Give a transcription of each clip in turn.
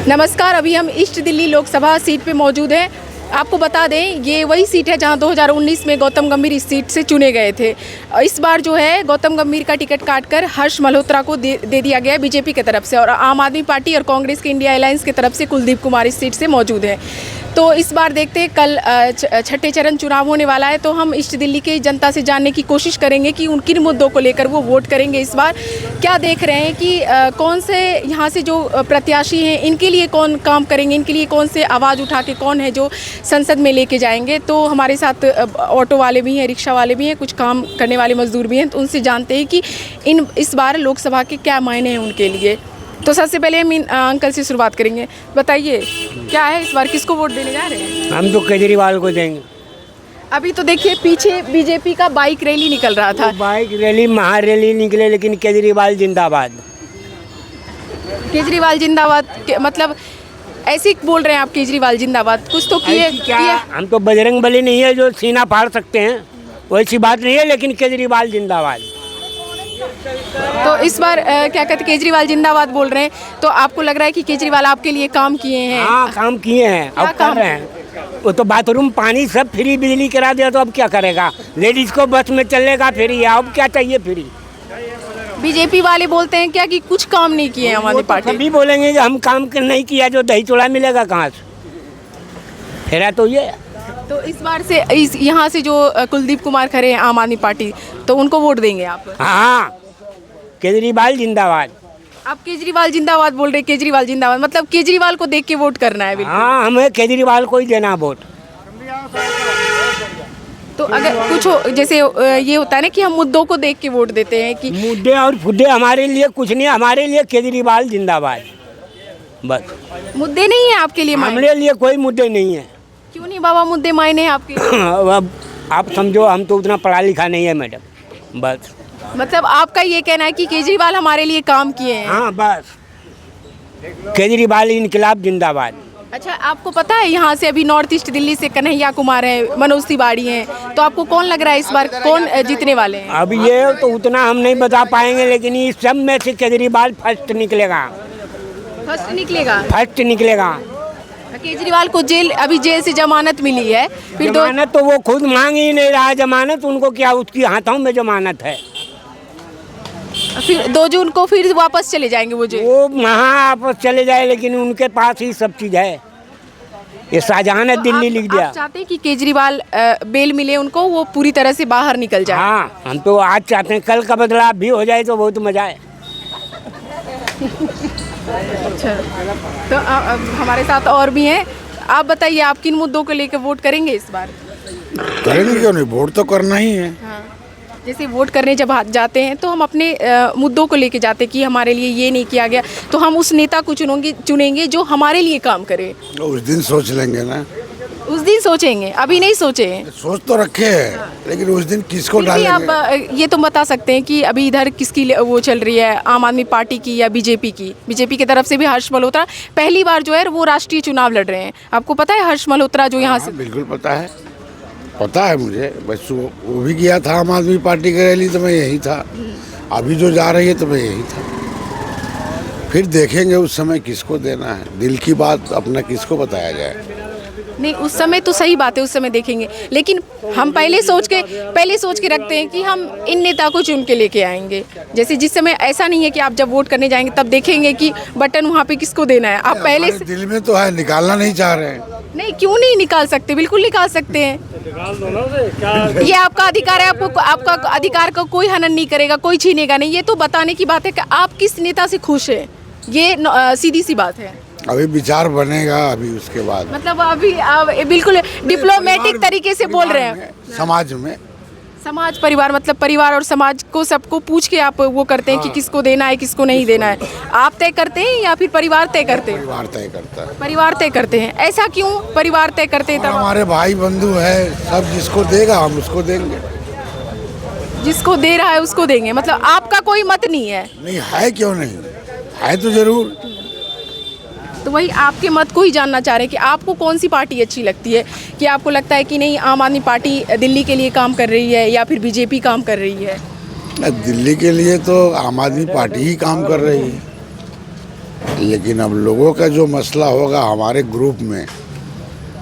नमस्कार, अभी हम ईस्ट दिल्ली लोकसभा सीट पे मौजूद हैं। आपको बता दें, ये वही सीट है जहां 2019 में गौतम गंभीर इस सीट से चुने गए थे। इस बार जो है गौतम गंभीर का टिकट काटकर हर्ष मल्होत्रा को दे दिया गया बीजेपी की तरफ से, और आम आदमी पार्टी और कांग्रेस के इंडिया अलायंस की तरफ से कुलदीप कुमार इस सीट से मौजूद है। तो इस बार देखते हैं, कल छठे चरण चुनाव होने वाला है, तो हम ईस्ट दिल्ली की जनता से जानने की कोशिश करेंगे कि उन किन मुद्दों को लेकर वो वोट करेंगे इस बार। क्या देख रहे हैं कि कौन से यहाँ से जो प्रत्याशी हैं इनके लिए कौन काम करेंगे, इनके लिए कौन से आवाज़ उठा के कौन है जो संसद में लेके जाएंगे। तो हमारे साथ ऑटो वाले भी हैं, रिक्शा वाले भी हैं, कुछ काम करने वाले मजदूर भी हैं, तो उनसे जानते हैं कि इस बार लोकसभा के क्या मायने हैं उनके लिए। तो सबसे पहले हम अंकल से शुरुआत करेंगे। बताइए, क्या है इस बार, किसको वोट देने जा रहे हैं? हम तो केजरीवाल को देंगे। अभी तो देखिए पीछे बीजेपी का बाइक रैली निकल रहा था। बाइक रैली, महारैली निकले, लेकिन केजरीवाल जिंदाबाद। केजरीवाल जिंदाबाद मतलब ऐसे ही बोल रहे हैं आप, केजरीवाल जिंदाबाद? कुछ तो किए क्या? हम तो बजरंग बली नहीं है जो सीना फाड़ सकते हैं, वैसी बात नहीं है, लेकिन केजरीवाल जिंदाबाद। तो इस बार क्या कहते, केजरीवाल जिंदाबाद बोल रहे हैं, तो आपको लग रहा है कि केजरीवाल आपके लिए काम किए हैं? हाँ, काम किए हैं। अब कर रहे हैं। वो तो बाथरूम, पानी सब फ्री, बिजली करा दिया, तो अब क्या करेगा? लेडीज को बस में चलेगा फ्री, अब क्या चाहिए फ्री? बीजेपी वाले बोलते हैं क्या कि कुछ काम नहीं किए हमारी पार्टी? सभी बोलेंगे कि हम काम नहीं किया, जो दही चूड़ा मिलेगा कहाँ से? फेरा तो ये। तो इस बार से यहाँ से जो कुलदीप कुमार खड़े हैं आम आदमी पार्टी, तो उनको वोट देंगे आप? हाँ, केजरीवाल जिंदाबाद। आप केजरीवाल जिंदाबाद बोल रहे हैं, केजरीवाल जिंदाबाद मतलब केजरीवाल को देख के वोट करना है? हाँ, हमें केजरीवाल को ही देना वोट। तो अगर कुछ हो, जैसे ये होता है ना कि हम मुद्दों को देख के वोट देते हैं कि मुद्दे और फुद्दे हमारे लिए कुछ नहीं, हमारे लिए केजरीवाल जिंदाबाद बस। मुद्दे नहीं है आपके लिए? हमारे लिए कोई मुद्दे नहीं है। क्यों नहीं बाबा, मुद्दे मायने हैं आपके? अब आप समझो, हम तो उतना पढ़ा लिखा नहीं है मैडम, बस। मतलब आपका ये कहना है कि केजरीवाल हमारे लिए काम किए हैं? हाँ, बस। केजरीवाल इनकलाब जिंदाबाद। अच्छा, आपको पता है यहाँ से अभी नॉर्थ ईस्ट दिल्ली से कन्हैया कुमार है, मनोज तिवारी हैं, तो आपको कौन लग रहा है इस बार कौन जीतने वाले हैं? अब ये तो उतना हम नहीं बता पाएंगे, लेकिन इस सब में से केजरीवाल फर्स्ट निकलेगा। फर्स्ट निकलेगा? फर्स्ट निकलेगा। केजरीवाल को अभी जेल से जमानत मिली है, फिर जमानत तो वो खुद मांग ही नहीं रहा है जमानत, उनको क्या, उसकी हाथों में जमानत है। फिर 2 जून को फिर वापस चले जाएंगे वो जेल? वो वहाँ वापस चले जाए, लेकिन उनके पास ही सब चीज़ है। ये शाहजहां ने दिल्ली लिख दिया। आप चाहते हैं कि केजरीवाल बेल मिले उनको, वो पूरी तरह से बाहर निकल जाए? हाँ, हम तो आज चाहते हैं, कल का बदलाव भी हो जाए तो बहुत मजा है। अच्छा, तो हमारे साथ और भी हैं। आप बताइए, आप किन मुद्दों को लेकर वोट करेंगे इस बार? करेंगे क्यों नहीं, वोट तो करना ही है। हाँ, जैसे वोट करने जब जाते हैं तो हम अपने मुद्दों को लेके जाते हैं कि हमारे लिए ये नहीं किया गया, तो हम उस नेता को चुनेंगे जो हमारे लिए काम करे। उस दिन सोच लेंगे ना। उस दिन सोचेंगे, अभी नहीं सोचे हैं? सोच तो रखे हैं, लेकिन उस दिन किसको फिर भी डालेंगे? आप ये तो बता सकते हैं कि अभी इधर किसकी वो चल रही है, आम आदमी पार्टी की या बीजेपी की? बीजेपी की तरफ से भी हर्ष मल्होत्रा पहली बार जो है वो राष्ट्रीय चुनाव लड़ रहे हैं। आपको पता है हर्ष मल्होत्रा जो यहाँ से? बिल्कुल पता है, पता है मुझे। बस वो भी गया था आम आदमी पार्टी की रैली, तो मैं यही था। अभी जो जा रही है तो मैं यही था। फिर देखेंगे उस समय किसको देना है। दिल की बात अपना किसको बताया जाए? नहीं, उस समय तो सही बात है, उस समय देखेंगे, लेकिन हम पहले सोच के रखते हैं कि हम इन नेता को चुन के लेके आएंगे। जैसे जिस समय ऐसा नहीं है कि आप जब वोट करने जाएंगे तब देखेंगे कि बटन वहाँ पे किसको देना है। आप पहले से दिल में तो है, निकालना नहीं चाह रहे हैं। नहीं, क्यों नहीं निकाल सकते? बिल्कुल निकाल सकते हैं, ये आपका अधिकार है। आपका अधिकार का कोई हनन नहीं करेगा, कोई छीनेगा नहीं। ये तो बताने की बात है कि आप किस नेता से खुश हैं, ये सीधी सी बात है। अभी विचार बनेगा, अभी उसके बाद। मतलब अभी आप बिल्कुल डिप्लोमेटिक तरीके से बोल रहे हैं। समाज में समाज परिवार मतलब परिवार और समाज को सबको पूछ के आप वो करते हैं कि किसको देना है किसको नहीं देना है? आप तय करते हैं या फिर परिवार तय करते हैं? परिवार तय करता है। परिवार तय करते हैं। ऐसा क्यों परिवार तय करते हैं? तब हमारे भाई बंधु है सब, जिसको देगा हम उसको देंगे। जिसको दे रहा है उसको देंगे, मतलब आपका कोई मत नहीं है? नहीं है, क्यों नहीं है, तो जरूर। तो वही आपके मत को ही जानना चाह रहे हैं कि आपको कौन सी पार्टी अच्छी लगती है, कि आपको लगता है कि नहीं आम आदमी पार्टी दिल्ली के लिए काम कर रही है या फिर बीजेपी काम कर रही है? दिल्ली के लिए तो आम आदमी पार्टी ही काम कर रही है। लेकिन अब लोगों का जो मसला होगा हमारे ग्रुप में,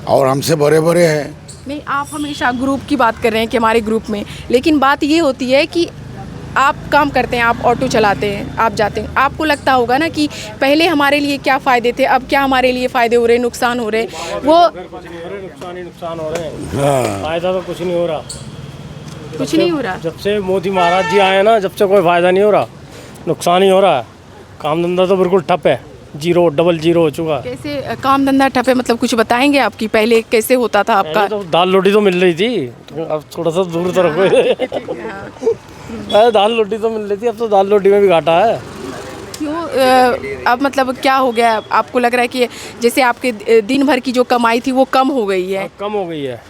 और हमसे बड़े बड़े हैं। नहीं, आप हमेशा ग्रुप की बात कर रहे हैं कि हमारे ग्रुप में, लेकिन बात ये होती है कि आप काम करते हैं, आप ऑटो चलाते हैं, आप जाते हैं, आपको लगता होगा ना कि पहले हमारे लिए क्या फ़ायदे थे, अब क्या हमारे लिए फ़ायदे हो रहे, नुकसान हो रहे, वो नुकसान हो रहे हैं। फायदा तो कुछ नहीं हो रहा, कुछ नहीं हो रहा। जब से मोदी महाराज जी आए हैं ना, जब से कोई फायदा नहीं हो रहा, नुकसान ही हो रहा है। काम धंधा तो बिल्कुल ठप है, डबल जीरो हो चुका है। कैसे काम धंधा ठप है, मतलब कुछ बताएंगे आपकी पहले कैसे होता था आपका? तो दाल रोटी तो मिल रही थी, तो अब थोड़ा सा दूर तो रखो। दाल रोटी तो मिल रही थी, अब तो दाल रोटी में भी घाटा है। क्यों अब मतलब क्या हो गया, आपको लग रहा है कि जैसे आपके दिन भर की जो कमाई थी वो कम हो गई है? कम हो गई है,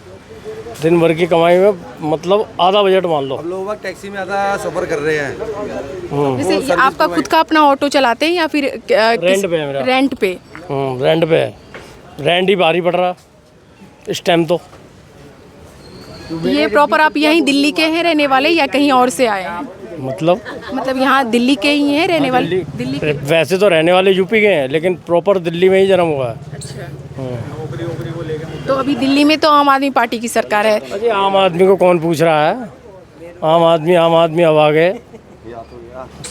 दिन भर की कमाई में मतलब आधा बजट मान लो। अब लोग टैक्सी में आधा सफर कर रहे हैं। जैसे आपका खुद का अपना ऑटो चलाते हैं या फिर रेंट पे है मेरा। रेंट पे? रेंट पे है, रेंट ही भारी पड़ रहा इस टाइम तो। ये प्रॉपर आप यहीं दिल्ली के हैं रहने वाले या कहीं और से आए हैं? मतलब यहाँ दिल्ली के ही हैं रहने वाले? दिल्ली के? वैसे तो रहने वाले यूपी के हैं, लेकिन प्रॉपर दिल्ली में ही जन्म हुआ है। अच्छा। तो अभी दिल्ली में तो आम आदमी पार्टी की सरकार है। अरे आम आदमी को कौन पूछ रहा है? आम आदमी अब आ गए।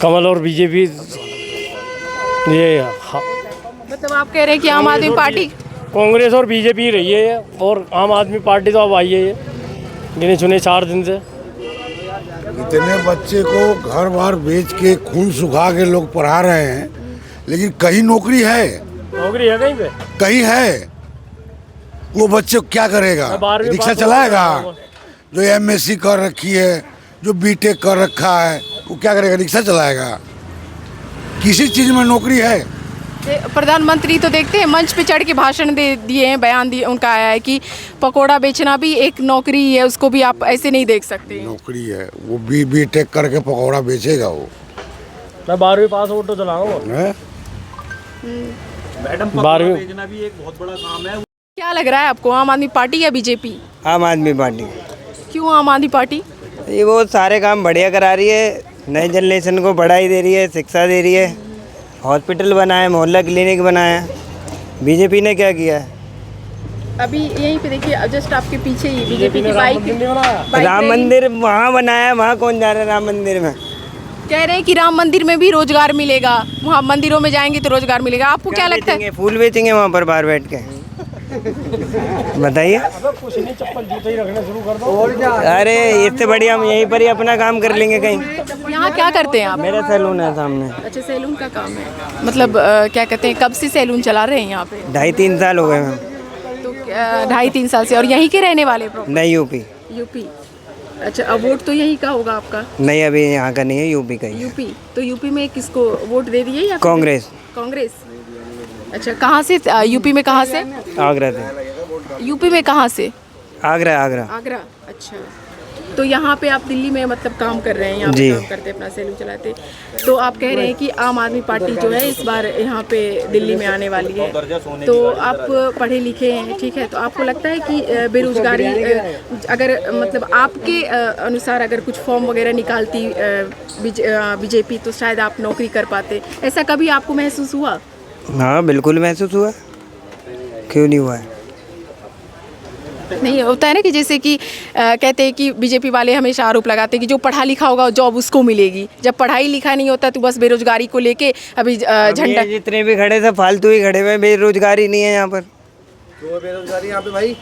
कमल और बीजेपी ये मतलब आप कह रहे हैं कि आम आदमी पार्टी? कांग्रेस और बीजेपी रही है, और आम आदमी पार्टी तो अब आई है गिने चुने 4 दिन से। इतने बच्चे को घर बार बेच के खून सुखा के लोग पढ़ा रहे हैं, लेकिन कहीं नौकरी है? नौकरी है कहीं पे? कहीं है? वो बच्चे क्या करेगा? 12वीं रिक्शा पास चलाएगा? हो जो एमएससी कर रखी है, जो बीटेक कर रखा है, वो क्या करेगा? रिक्शा चलाएगा? किसी चीज में नौकरी है? प्रधानमंत्री तो देखते हैं मंच पे चढ़ के भाषण दे दिए हैं, बयान दिए, उनका आया है कि पकोड़ा बेचना भी एक नौकरी है, उसको भी आप ऐसे नहीं देख सकते। नौकरी है, वो बीटेक करके पकौड़ा बेचेगा वो। मैं 12वीं पास ऑटो चलाऊंगा। मैडम 12वीं बेचना भी एक बहुत बड़ा काम है। क्या लग रहा है आपको, आम आदमी पार्टी या बीजेपी? आम आदमी पार्टी। क्यों आम आदमी पार्टी? ये वो सारे काम बढ़िया करा रही है, नई जनरेशन को पढ़ाई दे रही है, शिक्षा दे रही है, हॉस्पिटल बनाए, मोहल्ला क्लिनिक बनाया। बीजेपी ने क्या किया है? अभी यहीं पे देखिए, जस्ट आपके पीछे ही बीजेपी की बाइक राम मंदिर वहाँ बनाया, वहाँ कौन जा रहा है राम मंदिर में? कह रहे हैं कि राम मंदिर में भी रोजगार मिलेगा, वहाँ मंदिरों में जाएंगे तो रोजगार मिलेगा। आपको क्या लगता है? फूल बेचेंगे वहाँ पर बाहर बैठ के? बताइए। कुछ नहीं, चप्पल जूते ही रखना शुरू कर दो। अरे इससे बढ़िया हम यहीं पर ही अपना काम कर लेंगे कहीं। यहाँ क्या करते हैं आप? मेरा सैलून है सामने। अच्छा, सैलून का काम है। मतलब क्या कहते हैं, कब से सैलून चला रहे हैं यहाँ पे? 2.5-3 साल हो गए मैम। तो 2.5-3 साल से। और यहीं के रहने वाले? नहीं, यूपी। यूपी। अच्छा, अब वोट तो यहीं का होगा आपका? नहीं, अभी यहाँ का नहीं है, यूपी का ही है। यूपी। तो यूपी में किसको वोट दे दिए या कांग्रेस। कांग्रेस। अच्छा, कहाँ से? यूपी में कहाँ से? आगरा से। यूपी में कहाँ से? आगरा। आगरा। अच्छा, तो यहाँ पे आप दिल्ली में मतलब काम कर रहे हैं, यहाँ पे काम करते, अपना सैलून चलाते। तो आप कह रहे हैं कि आम आदमी पार्टी जो है इस बार यहाँ पे दिल्ली में आने वाली है। तो आप पढ़े लिखे हैं, ठीक है, तो आपको लगता है कि बेरोजगारी अगर मतलब आपके अनुसार अगर कुछ फॉर्म वगैरह निकालती बीजेपी तो शायद आप नौकरी कर पाते, ऐसा कभी आपको महसूस हुआ? हाँ, बिल्कुल महसूस हुआ। क्यों नहीं हुआ है? नहीं होता है ना कि जैसे कि कहते हैं कि बीजेपी वाले हमेशा आरोप लगाते हैं कि जो पढ़ा लिखा होगा जॉब उसको मिलेगी, जब पढ़ाई लिखा नहीं होता तो बस बेरोजगारी को लेके अभी झंडा। जितने भी खड़े थे फालतू ही खड़े हुए, बेरोजगारी नहीं है यहाँ पर। तो बेरोजगारी यहाँ पे भाई